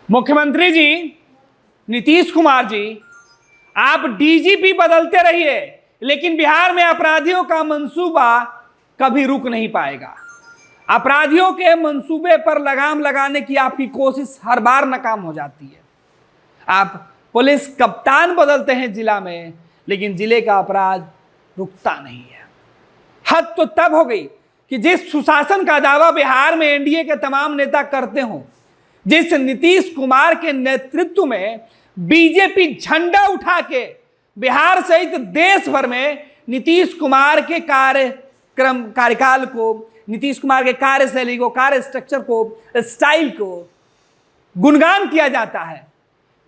मुख्यमंत्री जी नीतीश कुमार जी, आप डीजीपी बदलते रहिए, लेकिन बिहार में अपराधियों का मंसूबा कभी रुक नहीं पाएगा। अपराधियों के मंसूबे पर लगाम लगाने की आपकी कोशिश हर बार नाकाम हो जाती है। आप पुलिस कप्तान बदलते हैं जिला में, लेकिन जिले का अपराध रुकता नहीं है। हद तो तब हो गई कि जिस सुशासन का दावा बिहार में एनडीए के तमाम नेता करते हों, जिस नीतीश कुमार के नेतृत्व में बीजेपी झंडा उठा के बिहार सहित देश भर में नीतीश कुमार के कार्यकाल को, नीतीश कुमार के कार्यशैली को, कार्य स्ट्रक्चर को, स्टाइल को गुणगान किया जाता है।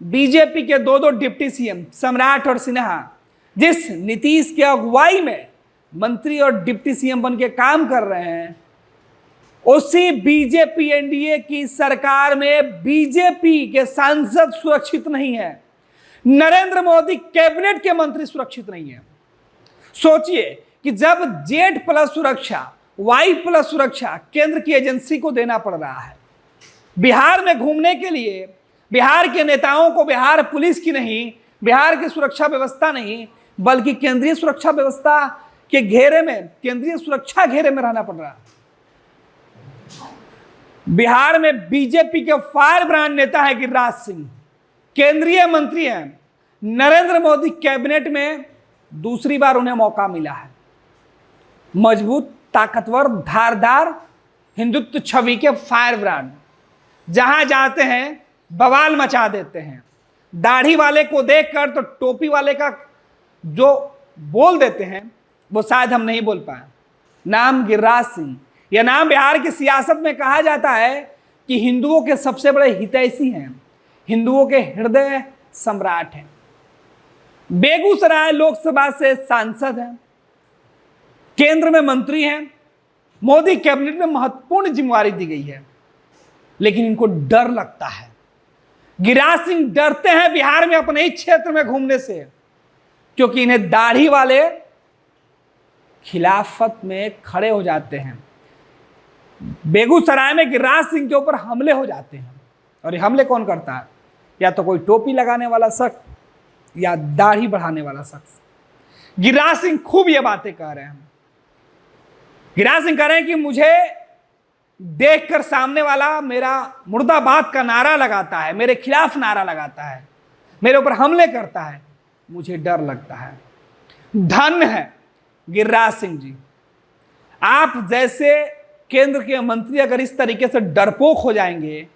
बीजेपी के दो डिप्टी सीएम सम्राट और सिन्हा जिस नीतीश के अगुवाई में मंत्री और डिप्टी सीएम बन के काम कर रहे हैं, उसी बीजेपी एनडीए की सरकार में बीजेपी के सांसद सुरक्षित नहीं है, नरेंद्र मोदी कैबिनेट के मंत्री सुरक्षित नहीं है। सोचिए कि जब Z+ सुरक्षा, Y+ सुरक्षा केंद्र की एजेंसी को देना पड़ रहा है, बिहार में घूमने के लिए बिहार के नेताओं को बिहार पुलिस की नहीं, बिहार की सुरक्षा व्यवस्था नहीं, बल्कि केंद्रीय सुरक्षा व्यवस्था के घेरे में, केंद्रीय सुरक्षा घेरे में रहना पड़ रहा है। बिहार में बीजेपी के फायर ब्रांड नेता है गिरिराज सिंह, केंद्रीय मंत्री हैं, नरेंद्र मोदी कैबिनेट में दूसरी बार उन्हें मौका मिला है। मजबूत, ताकतवर, धारदार हिंदुत्व छवि के फायर ब्रांड जहां जाते हैं बवाल मचा देते हैं। दाढ़ी वाले को देखकर तो टोपी वाले का जो बोल देते हैं वो शायद हम नहीं बोल पाए। नाम गिरिराज सिंह, यह नाम बिहार की सियासत में कहा जाता है कि हिंदुओं के सबसे बड़े हितैषी हैं, हिंदुओं के हृदय सम्राट हैं। बेगूसराय लोकसभा से सांसद हैं, केंद्र में मंत्री हैं, मोदी कैबिनेट में महत्वपूर्ण जिम्मेवारी दी गई है, लेकिन इनको डर लगता है। गिरिराज सिंह डरते हैं बिहार में अपने ही क्षेत्र में घूमने से, क्योंकि इन्हें दाढ़ी वाले खिलाफत में खड़े हो जाते हैं। बेगूसराय में गिरिराज सिंह के ऊपर हमले हो जाते हैं, और ये हमले कौन करता है? या तो कोई टोपी लगाने वाला शख्स या दाढ़ी बढ़ाने वाला शख्स। गिरिराज सिंह खूब ये बातें कह रहे हैं। गिरिराज सिंह कह रहे हैं कि मुझे देखकर सामने वाला मेरा मुर्दाबाद का नारा लगाता है, मेरे खिलाफ नारा लगाता है, मेरे ऊपर हमले करता है, मुझे डर लगता है। धन्य है गिरिराज सिंह जी, आप जैसे केंद्र के मंत्री अगर इस तरीके से डरपोक हो जाएंगे,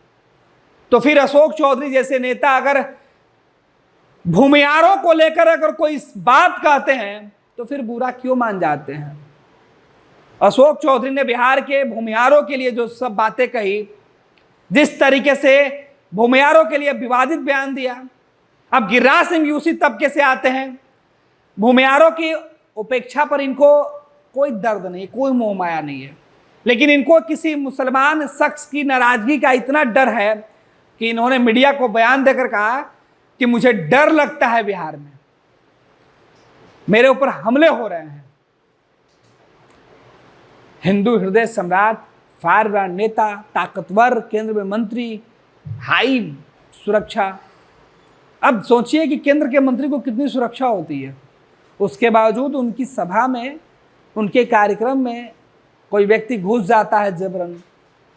तो फिर अशोक चौधरी जैसे नेता अगर भूमियारों को लेकर अगर कोई बात कहते हैं तो फिर बुरा क्यों मान जाते हैं? अशोक चौधरी ने बिहार के भूमियारों के लिए जो सब बातें कही, जिस तरीके से भूमियारों के लिए विवादित बयान दिया, अब गिरिराज सिंह भी उसी तबके से आते हैं। भूमियारों की उपेक्षा पर इनको कोई दर्द नहीं, कोई मोह माया नहीं है, लेकिन इनको किसी मुसलमान शख्स की नाराजगी का इतना डर है कि इन्होंने मीडिया को बयान देकर कहा कि मुझे डर लगता है, बिहार में मेरे ऊपर हमले हो रहे हैं। हिंदू हृदय सम्राट, फायर ब्रांड नेता, ताकतवर केंद्र में मंत्री, हाई सुरक्षा। अब सोचिए कि केंद्र के मंत्री को कितनी सुरक्षा होती है, उसके बावजूद उनकी सभा में, उनके कार्यक्रम में कोई व्यक्ति घुस जाता है जबरन,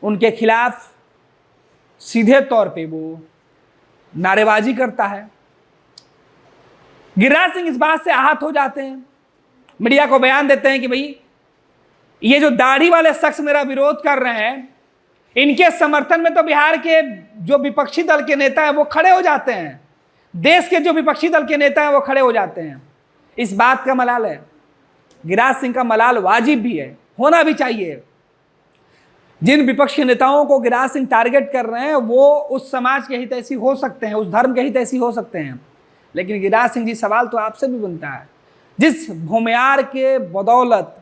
उनके खिलाफ सीधे तौर पे वो नारेबाजी करता है। गिरिराज सिंह इस बात से आहत हो जाते हैं, मीडिया को बयान देते हैं कि भाई ये जो दाढ़ी वाले शख्स मेरा विरोध कर रहे हैं, इनके समर्थन में तो बिहार के जो विपक्षी दल के नेता हैं वो खड़े हो जाते हैं, देश के जो विपक्षी दल के नेता हैं वो खड़े हो जाते हैं। इस बात का मलाल है, गिरिराज सिंह का मलाल वाजिब भी है, होना भी चाहिए। जिन विपक्षी नेताओं को गिरिराज सिंह टारगेट कर रहे हैं वो उस समाज के हितैषी हो सकते हैं, उस धर्म के हितैषी हो सकते हैं, लेकिन गिरिराज सिंह जी सवाल तो आपसे भी बनता है। जिस भूमियार के बदौलत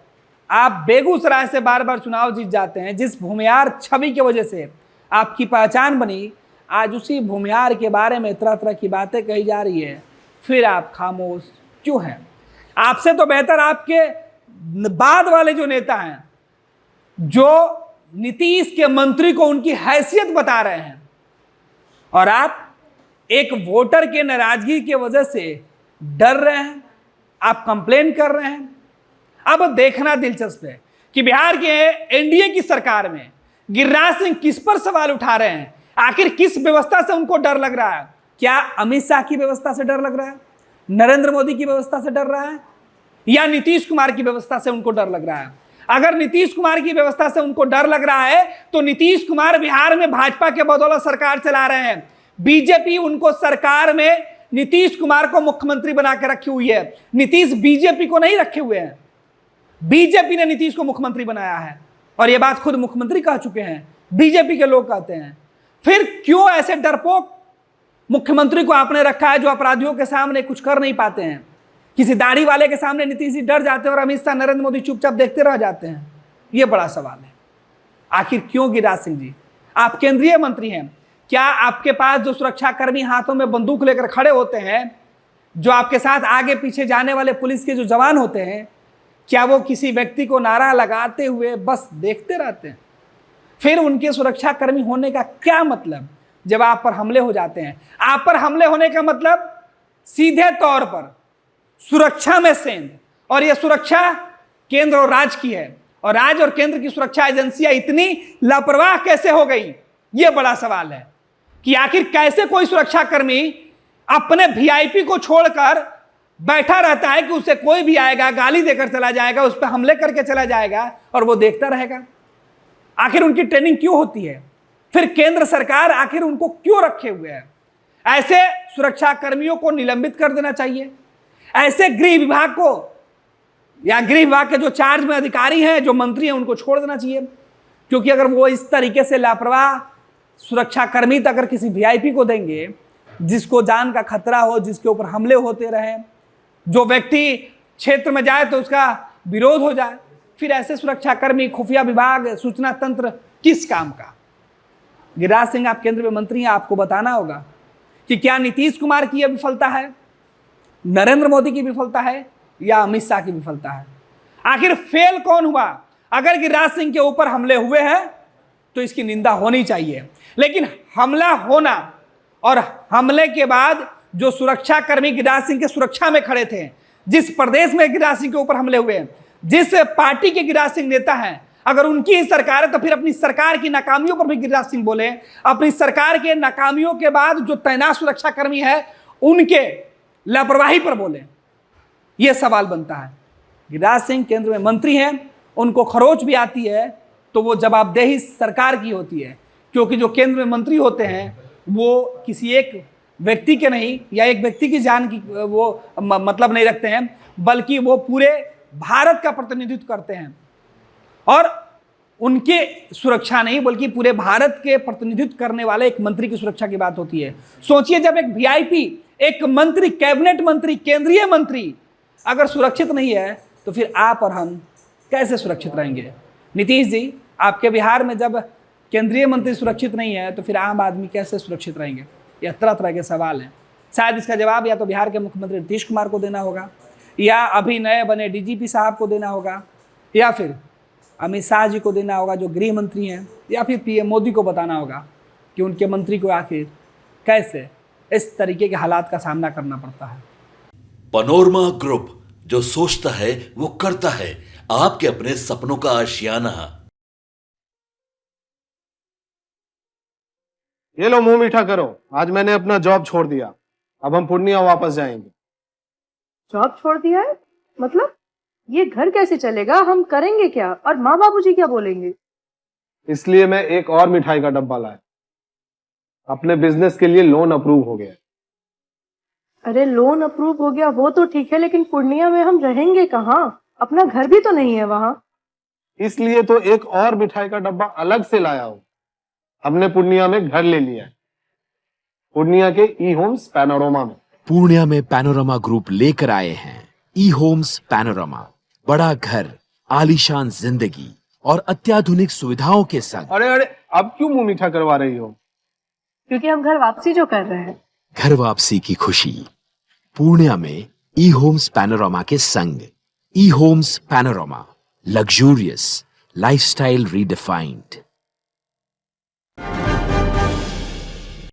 आप बेगूसराय से बार बार चुनाव जीत जाते हैं, जिस भूमियार छवि की वजह से आपकी पहचान बनी, आज उसी भूमियार के बारे में तरह तरह की बातें कही जा रही है, फिर आप खामोश क्यों हैं? आपसे तो बेहतर आपके बाद वाले जो नेता हैं, जो नीतीश के मंत्री को उनकी हैसियत बता रहे हैं, और आप एक वोटर के नाराजगी की वजह से डर रहे हैं, आप कंप्लेन कर रहे हैं। अब देखना दिलचस्प है कि बिहार के एनडीए की सरकार में गिरिराज सिंह किस पर सवाल उठा रहे हैं। आखिर किस व्यवस्था से उनको डर लग रहा है? क्या अमित शाह की व्यवस्था से डर लग रहा है, नरेंद्र मोदी की व्यवस्था से डर रहा है, या नीतीश कुमार की व्यवस्था से उनको डर लग रहा है? अगर नीतीश कुमार की व्यवस्था से उनको डर लग रहा है तो नीतीश कुमार बिहार में भाजपा के बदौलत सरकार चला रहे हैं। बीजेपी उनको सरकार में नीतीश कुमार को मुख्यमंत्री बना के रखी हुई है। नीतीश बीजेपी को नहीं रखे हुए हैं, बीजेपी ने नीतीश को मुख्यमंत्री बनाया है और यह बात खुद मुख्यमंत्री कह चुके हैं, बीजेपी के लोग कहते हैं। फिर क्यों ऐसे डरपोक मुख्यमंत्री को आपने रखा है जो अपराधियों के सामने कुछ कर नहीं पाते हैं? किसी दाढ़ी वाले के सामने नीतीश जी डर जाते हैं और अमित शाह नरेंद्र मोदी चुपचाप देखते रह जाते हैं। यह बड़ा सवाल है। आखिर क्यों गिरिराज सिंह जी, आप केंद्रीय मंत्री हैं, क्या आपके पास जो सुरक्षाकर्मी हाथों में बंदूक लेकर खड़े होते हैं, जो आपके साथ आगे पीछे जाने वाले पुलिस के जो जवान होते हैं, क्या वो किसी व्यक्ति को नारा लगाते हुए बस देखते रहते हैं? फिर उनके सुरक्षाकर्मी होने का क्या मतलब जब आप पर हमले हो जाते हैं? आप पर हमले होने का मतलब सीधे तौर पर सुरक्षा में सेंध, और यह सुरक्षा केंद्र और राज्य की है, और राज्य और केंद्र की सुरक्षा एजेंसियां इतनी लापरवाह कैसे हो गई? यह बड़ा सवाल है कि आखिर कैसे कोई सुरक्षाकर्मी अपने वीआईपी को छोड़कर बैठा रहता है कि उसे कोई भी आएगा गाली देकर चला जाएगा, उस पर हमले करके चला जाएगा और वो देखता रहेगा। आखिर उनकी ट्रेनिंग क्यों होती है? फिर केंद्र सरकार आखिर उनको क्यों रखे हुए है? ऐसे सुरक्षा कर्मियों को निलंबित कर देना चाहिए। ऐसे गृह विभाग को या गृह विभाग के जो चार्ज में अधिकारी हैं, जो मंत्री हैं, उनको छोड़ देना चाहिए। क्योंकि अगर वो इस तरीके से लापरवाह सुरक्षाकर्मी अगर किसी वीआईपी को देंगे जिसको जान का खतरा हो, जिसके ऊपर हमले होते रहें, जो व्यक्ति क्षेत्र में जाए तो उसका विरोध हो जाए, फिर ऐसे सुरक्षाकर्मी, खुफिया विभाग, सूचना तंत्र किस काम का? गिरिराज सिंह, आप केंद्र में मंत्री हैं, आपको बताना होगा कि क्या नीतीश कुमार की यह विफलता है, नरेंद्र मोदी की विफलता है, या अमित शाह की विफलता है? आखिर फेल कौन हुआ? अगर गिरिराज सिंह के ऊपर हमले हुए हैं तो इसकी निंदा होनी चाहिए, लेकिन हमला होना और हमले के बाद जो सुरक्षाकर्मी गिरिराज सिंह के सुरक्षा में खड़े थे, जिस प्रदेश में गिरिराज सिंह के ऊपर हमले हुए, जिस पार्टी के गिरिराज सिंह नेता हैं, अगर उनकी ही सरकार है तो फिर अपनी सरकार की नाकामियों पर भी गिरिराज सिंह बोले। अपनी सरकार के नाकामियों के बाद जो तैनात सुरक्षाकर्मी है उनके लापरवाही पर बोले। यह सवाल बनता है। गिरिराज सिंह केंद्र में मंत्री हैं, उनको खरोच भी आती है तो वो जवाबदेही सरकार की होती है, क्योंकि जो केंद्र में मंत्री होते हैं वो किसी एक व्यक्ति के नहीं या एक व्यक्ति की जान की वो मतलब नहीं रखते हैं, बल्कि वो पूरे भारत का प्रतिनिधित्व करते हैं। और उनके सुरक्षा नहीं बल्कि पूरे भारत के प्रतिनिधित्व करने वाले एक मंत्री की सुरक्षा की बात होती है। सोचिए, जब एक वीआईपी, एक मंत्री, कैबिनेट मंत्री, केंद्रीय मंत्री अगर सुरक्षित नहीं है तो फिर आप और हम कैसे सुरक्षित रहेंगे? नीतीश जी, आपके बिहार में जब केंद्रीय मंत्री सुरक्षित नहीं है तो फिर आम आदमी कैसे सुरक्षित रहेंगे? यह तरह तरह के सवाल हैं। शायद इसका जवाब या तो बिहार के मुख्यमंत्री नीतीश कुमार को देना होगा, या अभी नए बने डीजीपी साहब को देना होगा, या फिर अमित शाह जी को देना होगा जो गृह मंत्री हैं, या फिर पीएम मोदी को बताना होगा कि उनके मंत्री को आखिर कैसे इस तरीके के हालात का सामना करना पड़ता है। पैनोरमा ग्रुप, जो सोचता है वो करता है। आपके अपने सपनों का आशियाना। ये लो, मुंह मीठा करो। आज मैंने अपना जॉब छोड़ दिया, अब हम पूर्णिया वापस जाएंगे। जॉब छोड़ दिया है? मतलब ये घर कैसे चलेगा? हम करेंगे क्या? और माँ बाबूजी क्या बोलेंगे? इसलिए मैं एक और मिठाई का डब्बा लाया। अपने बिजनेस के लिए लोन अप्रूव हो गया। अरे लोन अप्रूव हो गया वो तो ठीक है, लेकिन पूर्णिया में हम रहेंगे कहाँ? अपना घर भी तो नहीं है वहाँ। इसलिए तो एक और मिठाई का डब्बा अलग से लाया हूँ। हमने पूर्णिया में घर ले लिया है, पूर्णिया के ई होम्स पैनोरमा में। पूर्णिया में पैनोरमा ग्रुप लेकर आए हैं ई होम्स पैनोरमा। बड़ा घर, आलीशान जिंदगी और अत्याधुनिक सुविधाओं के संग। अरे अब क्यों मुंह मीठा करवा रही हो? क्योंकि हम घर वापसी जो कर रहे हैं। घर वापसी की खुशी पूर्णिया में ई होम्स पैनोरमा के संग। E homes panorama, luxurious lifestyle redefined.